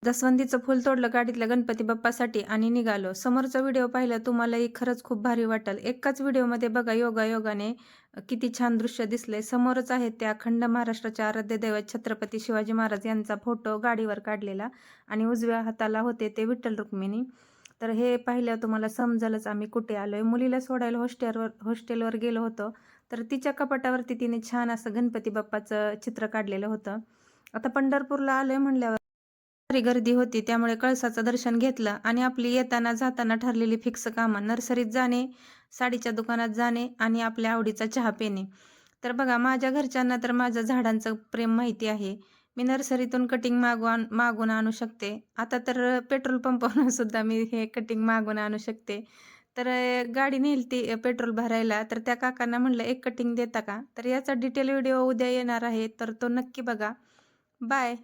जसवंतीचं फुल तोडलं गाडीतल्या गणपती बाप्पासाठी आणि निघालो. समोरचा व्हिडिओ पाहिला तुम्हालाही खरंच खूप भारी वाटेल. एकाच व्हिडिओमध्ये बघा योगायोगाने किती छान दृश्य दिसलंय. समोरच आहे त्या अखंड महाराष्ट्राचे आराध्य दैवत छत्रपती शिवाजी महाराज यांचा फोटो गाडीवर काढलेला आणि उजव्या हाताला होते ते विठ्ठल रुक्मिणी. तर हे पाहिल्यावर तुम्हाला समजेलच आम्ही कुठे आलोय. मुलीला सोडायला हॉस्टेलवर गेलो होतो. तर तिच्या कपाटावरती तिने छान असं गणपती बाप्पाचं चित्र काढलेलं होतं. आता पंढरपूरला आलोय म्हणल्यावर भारी गर्दी होती, त्यामुळे कळसाचं दर्शन घेतलं आणि आपली येताना जाताना ठरलेली फिक्स कामं नर्सरीत जाणे, साडीच्या दुकानात जाणे आणि आपल्या आवडीचा चहा पिणे. तर बघा माझ्या घरच्यांना तर माझं झाडांचं प्रेम माहिती आहे. मी नर्सरीतून कटिंग मागून आणू शकते. आता तर पेट्रोल पंपावरून सुद्धा मी हे कटिंग मागून आणू शकते. तर गाडी नेलती पेट्रोल भरायला, तर त्या काकांना म्हटलं, "एक कटिंग देता का?" तर याचा डिटेल व्हिडिओ उद्या येणार आहे, तर तो नक्की बघा. बाय.